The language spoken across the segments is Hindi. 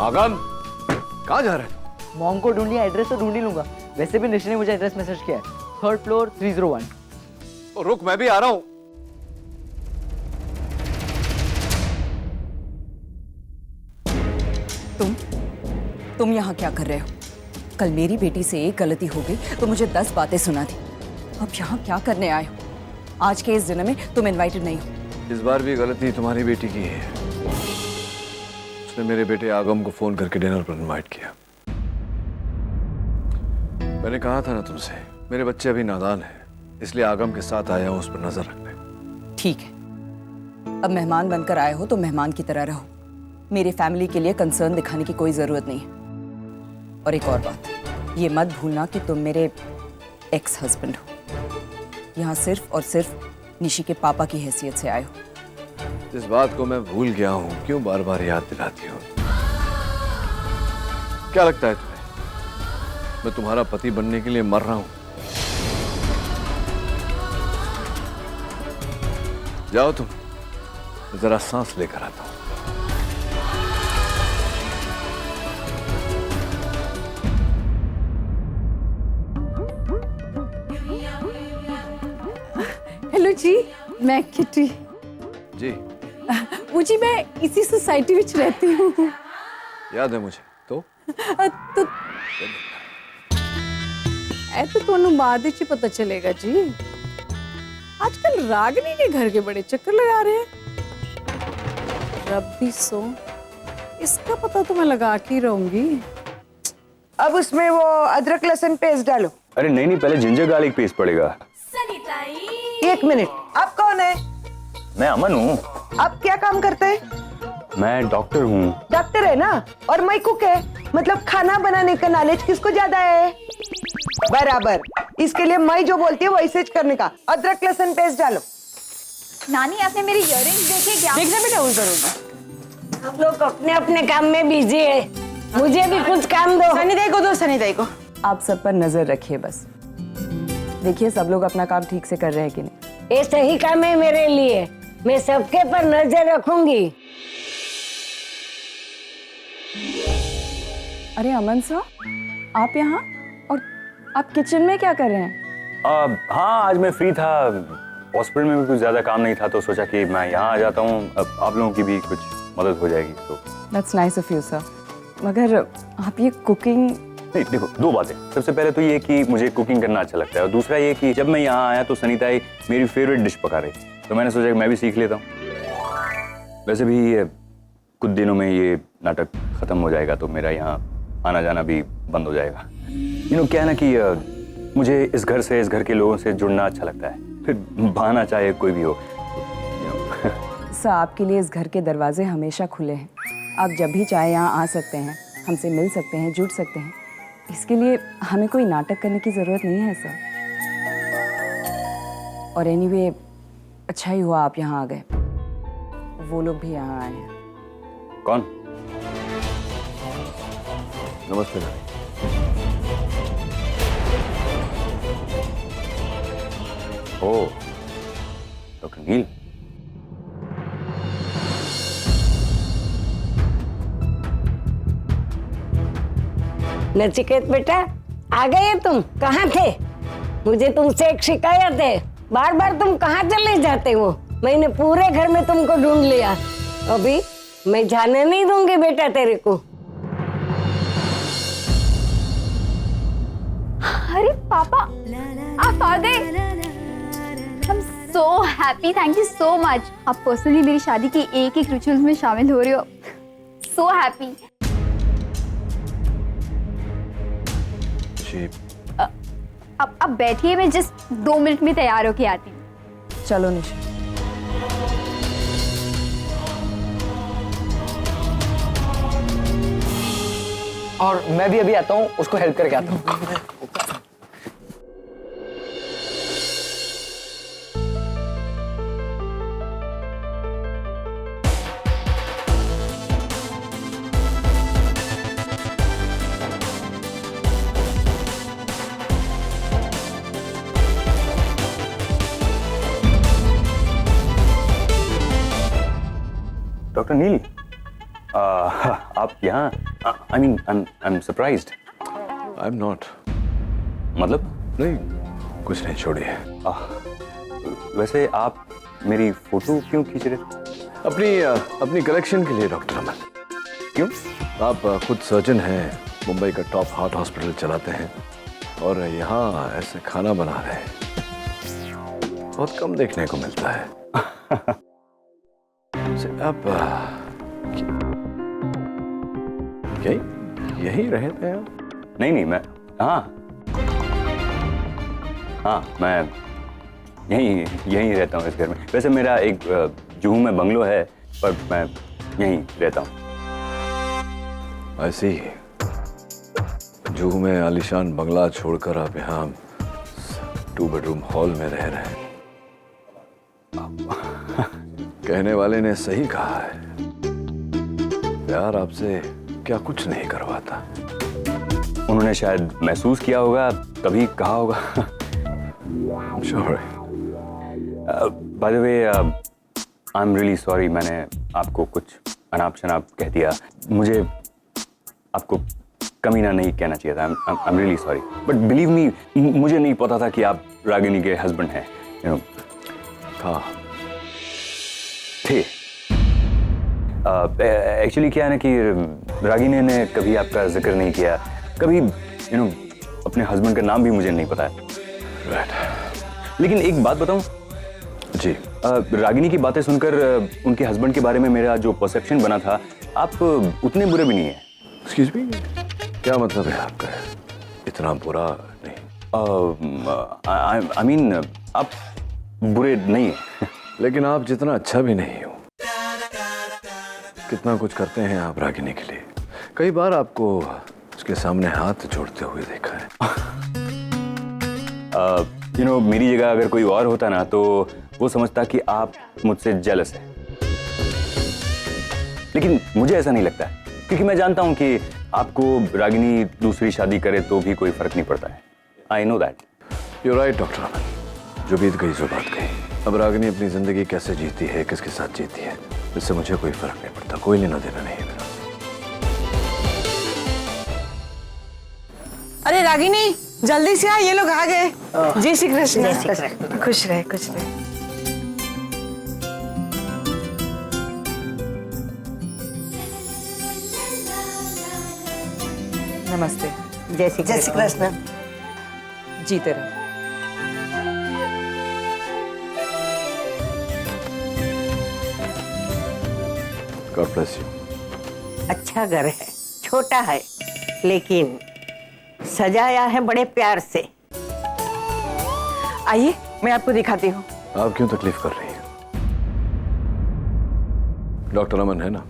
आगम, कहाँ जा रहे हो? मॉम को ढूंढ लिया, एड्रेस तो ढूंढ ही लूंगा। वैसे भी निशा ने मुझे एड्रेस मैसेज किया है, 3rd फ्लोर 301। रुक, मैं भी आ रहा हूँ। तुम यहाँ क्या कर रहे हो? कल मेरी बेटी से एक गलती हो गई तो मुझे 10 बातें सुना दी। अब यहाँ क्या करने आए हो? आज के इस दिन में तुम इनवाइटेड नहीं हो। इस बार भी गलती तुम्हारी बेटी की है। उसने मेरे बेटे आगम को फोन करके डिनर पर इनवाइट किया। मैंने कहा था ना तुमसे, मेरे बच्चे अभी नादान हैं, इसलिए आगम के साथ आया हूं उस पर नजर रखने। ठीक है, अब मेहमान बनकर आए हो तो मेहमान की तरह रहो। मेरे फैमिली के लिए कंसर्न दिखाने की कोई जरूरत नहीं है। और एक और बात, ये मत भूलना कि तुम मेरे एक्स हस्बैंड हो। यहाँ सिर्फ और सिर्फ निशी के पापा की हैसियत से आए हो। जिस बात को मैं भूल गया हूं, क्यों बार बार याद दिलाती हो? क्या लगता है तुम्हें मैं तुम्हारा पति बनने के लिए मर रहा हूं? जाओ तुम, जरा सांस लेकर आता हूं। हेलो जी, मैं किटी। जी, मुझे मैं इसी सोसाइटी में रहती हूँ। याद है मुझे तो तो ऐसे तो बाद ही पता चलेगा जी। आजकल रागिनी के घर के बड़े चक्कर लगा रहे हैं। रब्बी सो, इसका पता तो मैं लगा के रहूंगी। अब उसमें वो अदरक लहसुन पेस्ट डालो। अरे नहीं, पहले जिंजर गार्लिक पेस्ट पड़ेगा। 1 मिनट, आप कौन है? मैं अमन हूँ। आप क्या काम करते हैं? मैं डॉक्टर हूँ। डॉक्टर है ना, और मैं कुक है। मतलब खाना बनाने का नॉलेज किसको ज्यादा है? बराबर, इसके लिए मैं जो बोलती है वैसे करने का। अदरक लहसुन पेस्ट डालो। नानी, आपने मेरी इयररिंग्स देखे क्या? देखना बेटा, उन करूंगा। आप लोग अपने अपने काम में बिजी है, मुझे भी कुछ काम दो। सनी को दो, सनी को। आप सब पर नजर रखिए बस। देखिए सब लोग अपना काम ठीक से कर रहे हैं कि नहीं। ये सही काम है मेरे लिए, मैं सबके पर नजर रखूंगी। अरे अमन साहब, आप यहाँ? और आप किचन में क्या कर रहे हैं? हाँ, आज मैं फ्री था। हॉस्पिटल में भी कुछ ज्यादा काम नहीं था तो सोचा कि मैं यहाँ आ जाता हूँ। अब आप लोगों की भी कुछ मदद हो जाएगी तो। That's nice of you, sir. मगर आप ये कुकिंग... नहीं, देखो 2 बातें। सबसे पहले तो ये कि मुझे कुकिंग करना अच्छा लगता है, और दूसरा ये कि जब मैं यहाँ आया तो सनीताई मेरी फेवरेट डिश पका रही, तो मैंने सोचा कि मैं भी सीख लेता हूँ। वैसे भी कुछ दिनों में ये नाटक खत्म हो जाएगा तो मेरा यहाँ आना जाना भी बंद हो जाएगा। क्या है ना कि मुझे इस घर से, इस घर के लोगों से जुड़ना अच्छा लगता है, फिर बहाना चाहे कोई भी हो। सर, आपके लिए इस घर के दरवाजे हमेशा खुले हैं। आप जब भी चाहे यहाँ आ सकते हैं, हमसे मिल सकते हैं, जुड़ सकते हैं। इसके लिए हमें कोई नाटक करने की जरूरत नहीं है सर। और एनीवे, अच्छा ही हुआ आप यहाँ आ गए। वो लोग भी यहाँ आए हैं। कौन? नमस्ते नानी। ओ, डॉक्टर नील। नचिकेत बेटा, आ गए तुम? कहाँ थे? मुझे तुमसे एक शिकायत है। बार बार तुम कहाँ चले जाते हो? मैंने पूरे घर में तुमको ढूंढ लिया। अभी मैं जाने नहीं दूंगी बेटा तेरे को। अरे पापा, आप आ गए। I'm so happy, thank you so much. आप पर्सनली मेरी शादी की एक एक रिचुअल्स में शामिल हो रहे हो। So happy. अब बैठिए, मैं जस्ट 2 मिनट में तैयार होके आती हूँ। चलो निशा। और मैं भी अभी आता हूँ, उसको हेल्प करके आता हूँ। डॉक्टर नील, आप यहाँ? I mean I am surprised. I am not. मतलब नहीं, कुछ नहीं, छोड़िए। वैसे आप मेरी फोटो क्यों खींच रहे थे? अपनी कलेक्शन के लिए डॉक्टर अमन। क्यों? आप खुद सर्जन हैं, मुंबई का टॉप हार्ट हॉस्पिटल चलाते हैं और यहाँ ऐसे खाना बना रहे हैं, बहुत कम देखने को मिलता है। आप यही रहते हैं आप? नहीं, मैं हाँ मैं यहीं रहता हूँ इस घर में। वैसे मेरा एक जुहू में बंगलो है, पर मैं यहीं रहता हूँ। ऐसी जुहू में आलीशान बंगला छोड़कर आप यहाँ 2 बेडरूम हॉल में रह रहे हैं। कहने वाले ने सही कहा है, प्यार आपसे क्या कुछ नहीं करवाता। उन्होंने शायद महसूस किया होगा, तभी कहा होगा। Sure. Bye the way, I am really sorry, मैंने आपको कुछ अनाप शनाप कह दिया। मुझे आपको कमीना नहीं कहना चाहिए था। I am really sorry, but believe me, मुझे नहीं पता था कि आप रागिनी के हस्बैंड हैं। यू नो, थे। एक्चुअली क्या है ना कि रागिनी ने कभी आपका जिक्र नहीं किया, कभी अपने हस्बैंड का नाम भी मुझे नहीं पता है। लेकिन एक बात बताऊं जी, रागिनी की बातें सुनकर उनके हस्बैंड के बारे में मेरा जो परसेप्शन बना था, आप उतने बुरे भी नहीं है। एक्सक्यूज मी, क्या मतलब है आपका? इतना बुरा नहीं। आई मीन आप बुरे नहीं हैं। लेकिन आप जितना अच्छा भी नहीं हो। कितना कुछ करते हैं आप रागिनी के लिए। कई बार आपको उसके सामने हाथ जोड़ते हुए देखा है। मेरी जगह अगर कोई और होता ना, तो वो समझता कि आप मुझसे जेलस हैं। लेकिन मुझे ऐसा नहीं लगता है, क्योंकि मैं जानता हूं कि आपको रागिनी दूसरी शादी करे तो भी कोई फर्क नहीं पड़ता है। I know that. You're right, doctor Aman. जो बीत गई सो बात गई। अब रागिनी अपनी जिंदगी कैसे जीती है, किसके साथ जीती है, इससे मुझे कोई फर्क नहीं पड़ता। कोई लेना देना नहीं है मेरा। अरे रागिनी, जल्दी से आ, ये लोग आ गए। जय श्री कृष्ण। खुश रहे, खुश रहे। नमस्ते। जय श्री कृष्ण। जीते रहो। God bless you. अच्छा घर है, छोटा है, लेकिन सजाया है बड़े प्यार से। आइए, मैं आपको दिखाती हूँ। आप क्यों तकलीफ कर रही हैं? डॉक्टर अमन है ना?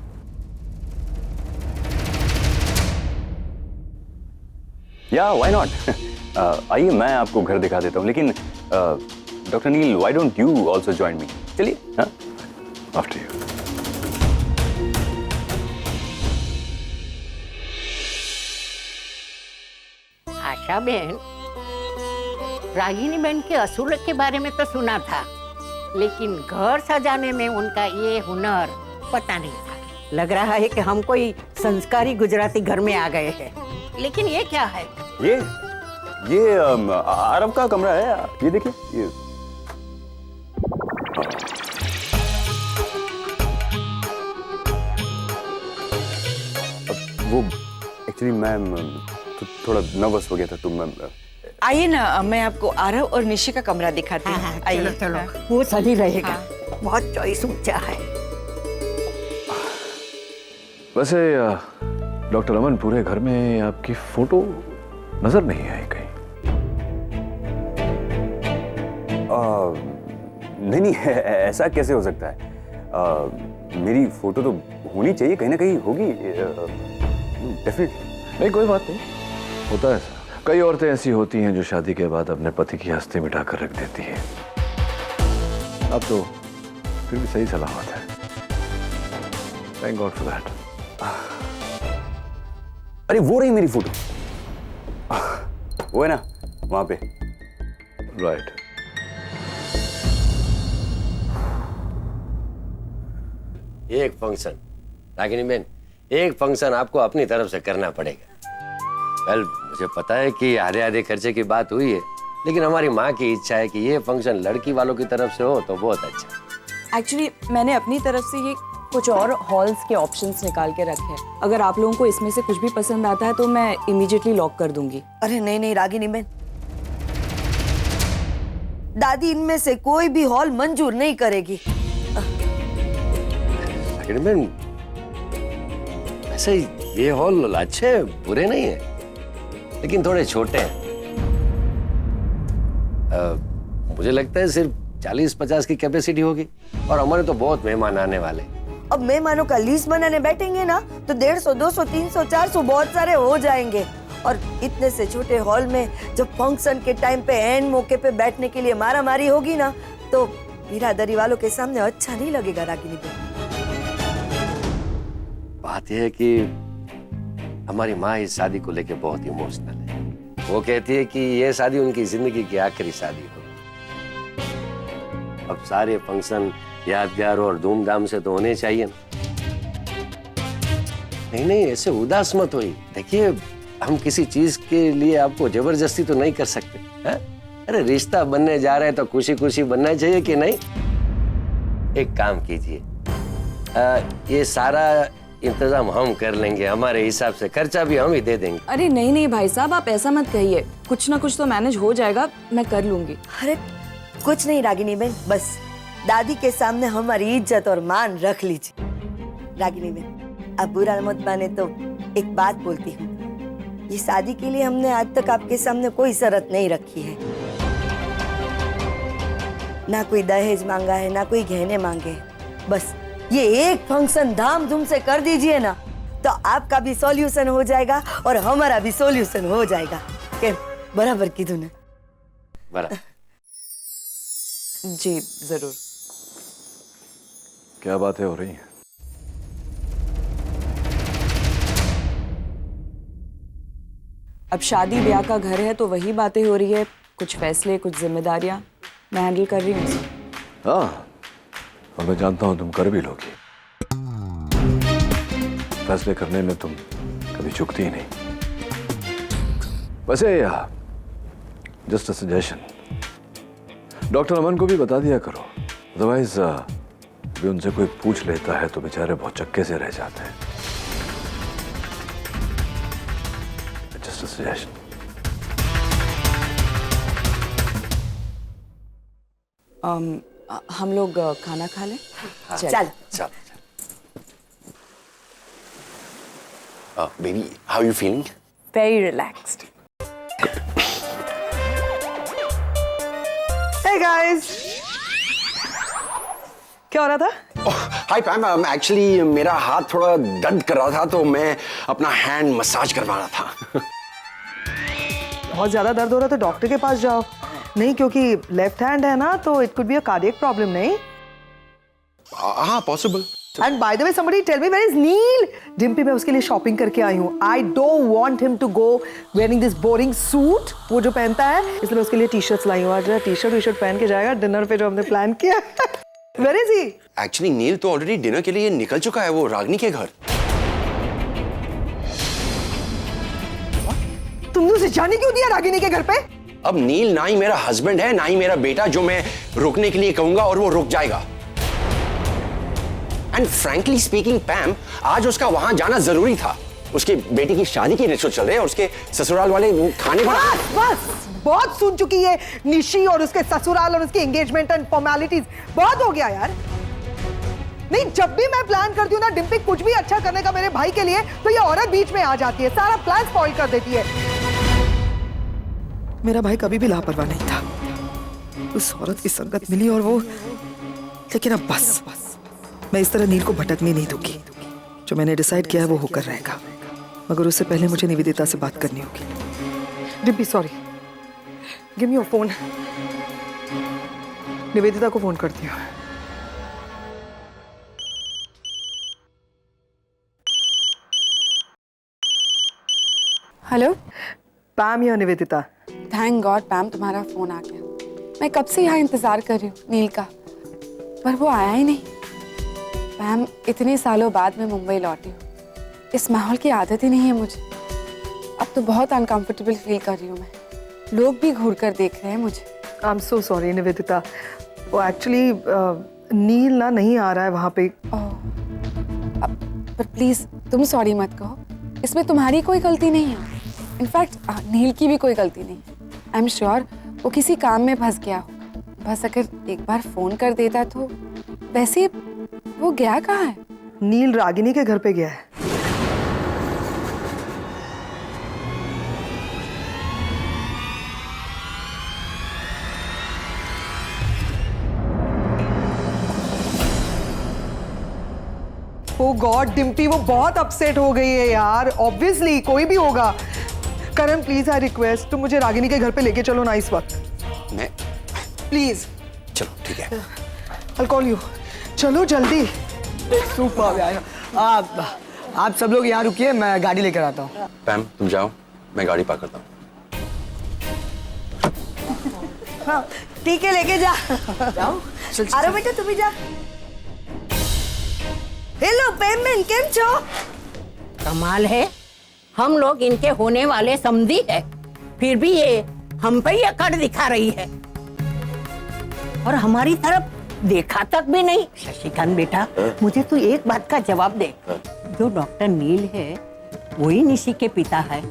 या व्हाई नॉट। आइए, मैं आपको घर दिखा देता हूँ। लेकिन doctor Neel, why don't you also join me? चलिए। हाँ, आफ्टर यू। आशा बहन, रागिनी बहन के असूल के बारे में तो सुना था, लेकिन घर सजाने में उनका ये हुनर पता नहीं था। लग रहा है कि हम कोई संस्कारी गुजराती घर में आ गए हैं। लेकिन ये क्या है? ये आरव का कमरा है। ये देखिए, ये वो एक्चुअली मैम थोड़ा नर्वस हो गया था, तो मैम आइए ना, मैं आपको आरव और निशी का कमरा दिखाती हूँ। चलो आइए। चलो, वो सही रहेगा। बहुत चॉइस ऊंचा है। वैसे डॉक्टर अमन, पूरे घर में आपकी फोटो नजर नहीं आई कहीं। नहीं, ऐसा कैसे हो सकता है? मेरी फोटो तो होनी चाहिए, कहीं ना कहीं होगी डेफिनेटली। नहीं, कोई बात नहीं, होता है ऐसा। कई औरतें ऐसी होती हैं जो शादी के बाद अपने पति की हस्ती मिटाकर रख देती हैं। अब तो फिर भी सही सलामत है। Thank God for that. अरे वो रही मेरी फोटो, वो है ना वहां पे। राइट। एक फंक्शन, रागिनी बेन, एक फंक्शन आपको अपनी तरफ से करना पड़ेगा। वेल, मुझे पता है कि आधे आधे खर्चे की बात हुई है, लेकिन हमारी माँ की इच्छा है कि ये फंक्शन लड़की वालों की तरफ से हो तो बहुत अच्छा। एक्चुअली मैंने अपनी तरफ से ये कुछ और हॉल्स के ऑप्शंस निकाल के रखे हैं। अगर आप लोगों को इसमें से कुछ भी पसंद आता है तो मैं इमीडिएटली लॉक कर दूंगी। अरे नहीं नहीं रागिनी बहन, दादी इनमें से कोई भी हॉल मंजूर नहीं करेगी। रागिनी बहन, वैसे ये हॉल अच्छे बुरे नहीं है, लेकिन थोड़े छोटे हैं। मुझे लगता है सिर्फ 40-50 की कैपेसिटी होगी, और हमारे तो बहुत मेहमान आने वाले। अब मेहमानों का लिस्ट बनाने बैठेंगे ना तो 150, 200, 300, 400 बहुत सारे हो जाएंगे। और इतने से छोटे हॉल में जब फंक्शन के टाइम पे एंड मौके पे बैठने के लिए मारामारी होगी ना तो बिरादरी वालों के सामने अच्छा नहीं लगेगा रागिनी बहन। बात यह है कि हमारी माँ इस शादी को लेके बहुत इमोशनल है। वो कहती है कि ये शादी उनकी जिंदगी की आखिरी शादी हो। अब सारे फंक्शन यादगार और धूमधाम से तो होने चाहिए ना। नहीं नहीं, ऐसे उदास मत होइए। देखिए, हम किसी चीज के लिए आपको जबरदस्ती तो नहीं कर सकते है? अरे रिश्ता बनने जा रहे हैं तो खुशी खुशी बनना चाहिए कि नहीं। एक काम कीजिए, ये सारा इंतजाम हम कर लेंगे, हमारे हिसाब से खर्चा भी हम ही दे देंगे। अरे नहीं नहीं भाई साहब, आप ऐसा मत कहिए, कुछ ना कुछ तो मैनेज हो जाएगा, मैं कर लूंगी। अरे कुछ नहीं रागिनी बहन, बस दादी के सामने हमारी इज्जत और मान रख लीजिए। रागिनी बहन, अब बुरा मत माने तो एक बात बोलती हूँ, ये शादी के लिए हमने आज तक आपके सामने कोई शर्त नहीं रखी है। ना कोई दहेज मांगा है, ना कोई गहने मांगे। बस ये एक फंक्शन धामधूम से कर दीजिए ना तो आपका भी सॉल्यूशन हो जाएगा और हमारा भी सॉल्यूशन हो जाएगा। क्या बराबर की धुन? बराबर। जी जरूर। क्या बातें हो रही हैं? अब शादी ब्याह का घर है तो वही बातें हो रही है, कुछ फैसले, कुछ जिम्मेदारियां मैं हैंडल कर रही हूँ। हाँ, और मैं जानता हूं तुम कर भी लोगी। फैसले करने में तुम कभी चूकती ही नहीं। वैसे जस्ट अ सजेशन, डॉक्टर अमन को भी बता दिया करो, अदरवाइज भी उनसे कोई पूछ लेता है तो बेचारे बहुत चक्के से रह जाते हैं। Just a suggestion. हम लोग खाना खा लें? चल चल। Baby, how you feeling? Very relaxed. Hey guys, क्या हो रहा था? हाय पैम, एक्चुअली मेरा हाथ थोड़ा दर्द कर रहा था तो मैं अपना हैंड मसाज करवा रहा था। बहुत ज्यादा दर्द हो रहा है तो डॉक्टर के पास जाओ। नहीं, क्योंकि लेफ्ट हैंड है ना तो it could be a cardiac problem. नहीं? हाँ, possible. And by the way somebody tell me where is Neel? Dimpy, मैं उसके लिए शॉपिंग करके आई हूँ। I don't want him to go wearing this boring suit, वो जो पहनता है, इसलिए मैं उसके लिए टी शर्ट्स लाई हूँ। आज टी शर्ट पहन के जाएगा डिनर पे जो हमने प्लान किया। Where is he? Actually Neel तो ऑलरेडी डिनर के लिए निकल चुका है, वो रागनी के घर। तुमने उसे जाने क्यों दिया रागिनी के घर पे? अब नील ना ही मेरा हस्बैंड है ना ही मेरा बेटा जो मैं रुकने के लिए कहूंगा और वो रुक जाएगा। एंड फ्रैंकली स्पीकिंग पैम, आज उसका वहां जाना जरूरी था। उसकी बेटी की शादी के रिचुअल चल रहे हैं और उसके ससुराल वाले खाने बस बहुत सुन चुकी है निशी और उसके ससुराल और उसकी एंगेजमेंट एंड फॉर्मेलिटीज। बहुत हो गया यार। नहीं, जब भी मैं प्लान करती हूँ ना डिम्पी कुछ भी अच्छा करने का मेरे भाई के लिए, तो ये औरत बीच में आ जाती है, सारा प्लान स्पॉइल कर देती है। मेरा भाई कभी भी लापरवाह नहीं था। उस औरत की संगत मिली और वो, लेकिन अब बस मैं इस तरह नील को भटकने नहीं दूंगी। जो मैंने डिसाइड किया है वो होकर रहेगा, मगर उससे पहले मुझे निवेदिता से बात करनी होगी। Dimpy sorry, give me your phone. Nivedita को फोन करती हूँ। हेलो पैम या निवेदिता? थैंक गॉड पैम, तुम्हारा फोन आ गया। मैं कब से यहाँ इंतजार कर रही हूँ नील का, पर वो आया ही नहीं। पैम, इतने सालों बाद मैं मुंबई लौटी हूँ। इस माहौल की आदत ही नहीं है मुझे। अब तो बहुत अनकंफर्टेबल फील कर रही हूँ मैं। लोग भी घूर कर देख रहे हैं मुझे। I am so sorry Nivedita, वो एक्चुअली नील ना नहीं आ रहा है वहाँ पे। पर प्लीज तुम सॉरी मत कहो, इसमें तुम्हारी कोई गलती नहीं है। इनफैक्ट नील की भी कोई गलती नहीं है। आई एम श्योर वो किसी काम में फंस गया हो। बस अगर एक बार फोन कर देता तो। वैसे वो गया कहाँ है? नील रागिनी के घर पे गया है। ओ गॉड डिम्पी, वो बहुत अपसेट हो गई है यार। ऑब्वियसली कोई भी होगा। करण प्लीज आई रिक्वेस्ट, तुम मुझे रागिनी के घर पे लेके चलो ना इस वक्त। मैं प्लीज। चलो ठीक है। I'll call you. चलो जल्दी। सुपर यार। आप सब लोग यहाँ रुकिए, मैं गाड़ी लेकर आता हूँ। पैम तुम जाओ, मैं गाड़ी पार्क करता हूँ। हाँ ठीक है, लेके जा। जाओ। अरे बेटा तुम भी जा। हेलो पेमेंट, केम छो? कमाल है, हम लोग इनके होने वाले समधी है, फिर भी ये हम पे ही अकड़ दिखा रही है और हमारी तरफ देखा तक भी नहीं। शशिकांत बेटा, मुझे तू एक बात का जवाब दे। जो डॉक्टर नील है वही निशी के पिता है?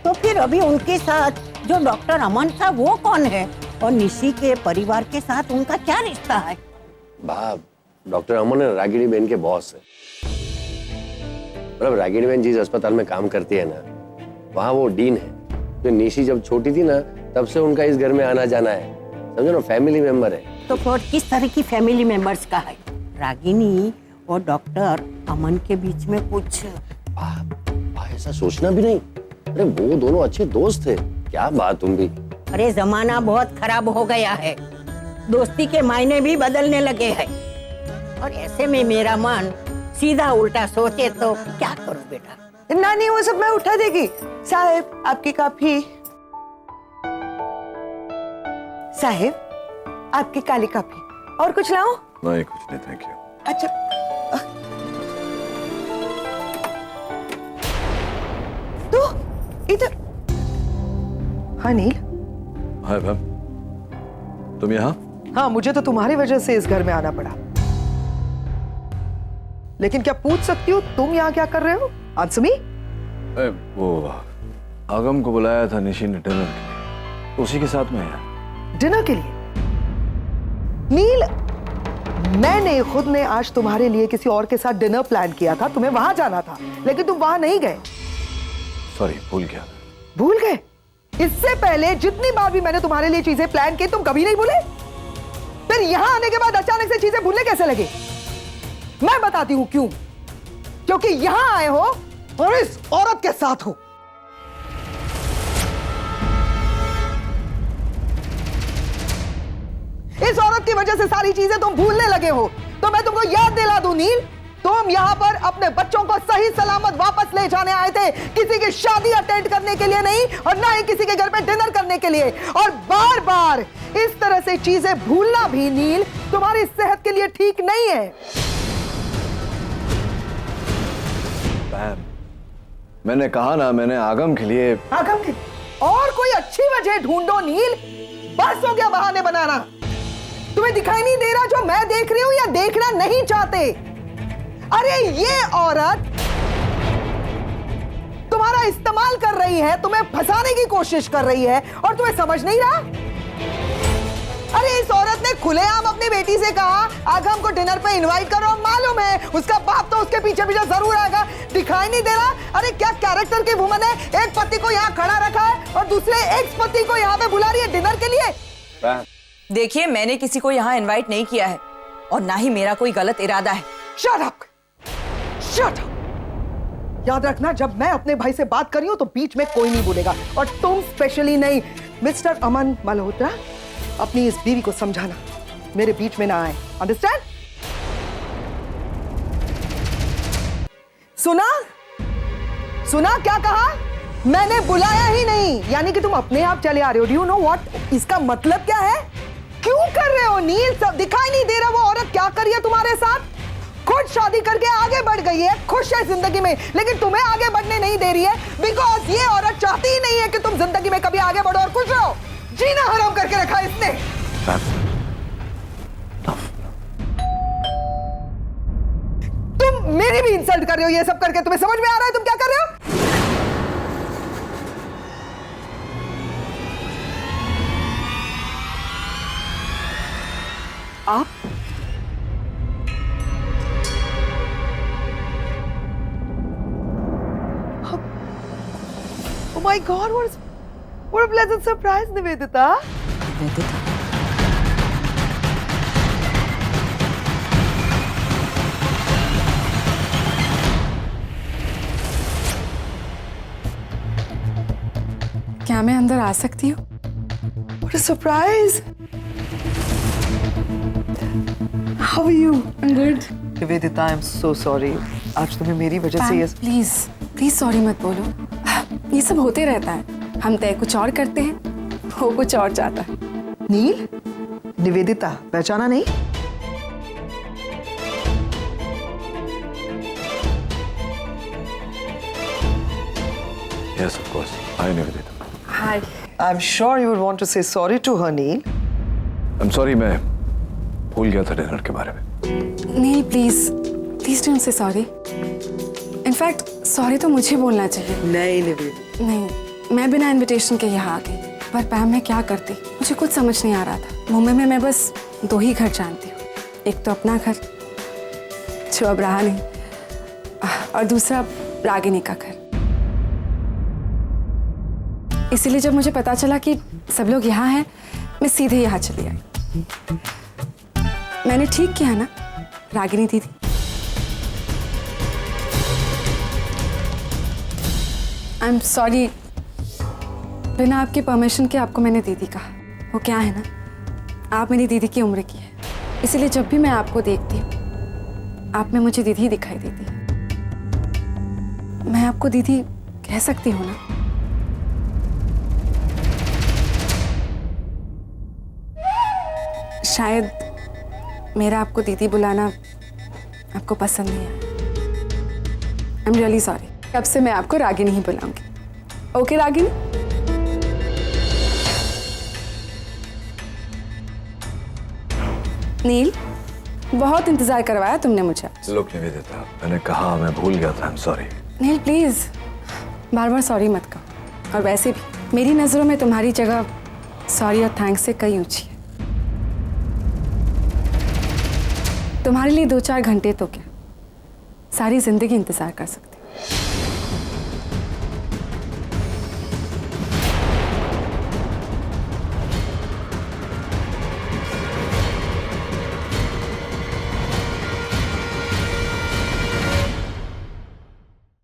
तो फिर अभी उनके साथ जो डॉक्टर अमन था वो कौन है, और निशी के परिवार के साथ उनका क्या रिश्ता है? बाप, डॉक्टर अमन रागिनी बहन के बॉस है। मतलब रागिनी बहन जिस अस्पताल में काम करती है ना, वहाँ वो डीन है। तो निशी जब छोटी थी ना, तब से उनका इस घर में आना जाना है, समझो ना, फैमिली मेंबर है। तो फिर किस तरह की फैमिली मेंबर्स का है? रागिनी और डॉक्टर अमन के बीच में कुछ? ऐसा सोचना भी नहीं। अरे वो दोनों अच्छे दोस्त थे। क्या बात तुम भी। अरे जमाना बहुत खराब हो गया है, दोस्ती के मायने भी बदलने लगे हैं, और ऐसे में मेरा मन सीधा उल्टा सोचे तो क्या करूं बेटा? नानी वो सब मैं उठा देगी। साहेब आपकी कॉफी। साहेब आपकी काली कॉफी। और कुछ लाऊं? नहीं कुछ नहीं, थैंक यू। अच्छा तो इधर। हाँ नील। हाय मैम, तुम यहाँ? हाँ, मुझे तो तुम्हारी वजह से इस घर में आना पड़ा। लेकिन क्या पूछ सकती हो तुम यहाँ क्या कर रहे हो? Answer me. वो आगम को बुलाया था निशी ने डिनर के लिए, उसी के साथ में आया। डिनर के लिए? नील, मैंने खुद ने आज तुम्हारे लिए किसी और के साथ डिनर प्लान किया था, तुम्हें वहां जाना था, लेकिन तुम वहां नहीं गए। सॉरी, भूल गया। भूल गए? इससे पहले जितनी बार भी मैंने तुम्हारे लिए चीजें प्लान की, तुम कभी नहीं भूले। फिर यहां आने के बाद अचानक से चीजें भूलने कैसे लगे? मैं बताती हूं क्यों। क्योंकि यहां आए हो और इस औरत के साथ हो। इस औरत की वजह से सारी चीजें तुम भूलने लगे हो। तो मैं तुमको याद दिला दूं नील, तुम यहाँ पर अपने बच्चों को सही सलामत वापस ले जाने आए थे, किसी की शादी अटेंड करने के लिए नहीं, और ना ही किसी के घर पे डिनर करने के लिए। और बार बार इस तरह से चीजें भूलना भी नील तुम्हारी सेहत के लिए ठीक नहीं है। मैंने कहा ना, मैंने आगम के लिए। आगम के? और कोई अच्छी वजह ढूंढो नील, बस हो गया बहाने बनाना। तुम्हें दिखाई नहीं दे रहा जो मैं देख रही हूं, या देखना नहीं चाहते? अरे ये औरत तुम्हारा इस्तेमाल कर रही है, तुम्हें फंसाने की कोशिश कर रही है, और तुम्हें समझ नहीं रहा? अरे इस औरत ने खुलेआम अपनी बेटी से कहा आगम को डिनर पे इनवाइट करो। मालूम है उसका बाप तो उसके पीछे पीछे जरूर आएगा। दिखाई नहीं दे रहा? अरे क्या कैरेक्टर की वुमन है, एक पति को यहाँ खड़ा रखा है और दूसरे एक्स पति को यहाँ पे बुला रही है डिनर के लिए। देखिए, मैंने किसी को यहाँ इनवाइट नहीं किया है, और ना ही मेरा कोई गलत इरादा है। Shut up! Shut up! याद रखना, जब मैं अपने भाई से बात कर रही हूं तो बीच में कोई नहीं बोलेगा, और तुम स्पेशली नहीं। मिस्टर अमन मल्होत्रा, अपनी इस बीवी को समझाना मेरे बीच में ना आए। अंडरस्टैंड? सुना? सुना क्या कहा? मैंने बुलाया ही नहीं, यानी कि तुम अपने आप चले आ रहे हो। Do you know what? इसका मतलब क्या है? क्यों कर रहे हो नील? सब दिखाई नहीं दे रहा वो औरत क्या कर रही है तुम्हारे साथ? खुद शादी करके आगे बढ़ गई है, खुश है जिंदगी में, लेकिन तुम्हें आगे बढ़ने नहीं दे रही है बिकॉज ये औरत चाहती ही नहीं है कि तुम जिंदगी में कभी आगे बढ़ो और खुश रहो। जीना हराम करके रखा है इसने। तुम मेरी भी इंसल्ट कर रहे हो ये सब करके, तुम्हें समझ में आ रहा है तुम क्या कर रहे हो? आप Oh my God, what a pleasant surprise, Nivedita. क्या मैं अंदर आ सकती हूँ? What a surprise. How are you? I'm good. Nivedita, I'm so sorry. आज तुम्हें मेरी वजह से ये प्लीज प्लीज सॉरी मत बोलो। ये सब होते रहता है। हम तय कुछ और करते हैं, वो कुछ और चाहता है। नील, निवेदिता पहचाना नहीं? Yes, of course. Hi, Nivedita. Hi. I'm sure you would want to say sorry to her, Neil. I'm sorry, मैं भूल गया था डिनर के बारे में। Neel please please don't say sorry. In fact sorry तो मुझे बोलना चाहिए। नहीं निवेदिता। नहीं, मैं बिना इनविटेशन के यहाँ आ गई, पर पैम मैं क्या करती मुझे कुछ समझ नहीं आ रहा था। मुंबई में मैं बस 2 ही घर जानती हूँ, एक तो अपना घर जो अब रहा नहीं, और दूसरा रागिनी का घर। इसीलिए जब मुझे पता चला कि सब लोग यहाँ हैं, मैं सीधे यहाँ चली आई। मैंने ठीक किया ना रागिनी दीदी? आई एम सॉरी, बिना आपकी परमिशन के आपको मैंने दीदी कहा। वो क्या है ना, आप मेरी दीदी की उम्र की है, इसीलिए जब भी मैं आपको देखती हूँ आप में मुझे दीदी दिखाई देती है। मैं आपको दीदी कह सकती हूँ ना? शायद मेरा आपको दीदी बुलाना आपको पसंद नहीं आया। I am really sorry. अब से मैं आपको रागिनी ही बुलाऊंगी। ओके रागिनी? नील, बहुत इंतजार करवाया तुमने मुझे। लोग निवेदिता, मैंने कहा मैं भूल गया था। I'm sorry. नील प्लीज बार बार सॉरी मत कहो। और वैसे भी मेरी नजरों में तुम्हारी जगह सॉरी और थैंक्स से कई ऊंची है। तुम्हारे लिए 2-4 घंटे तो क्या, सारी जिंदगी इंतजार कर सकते।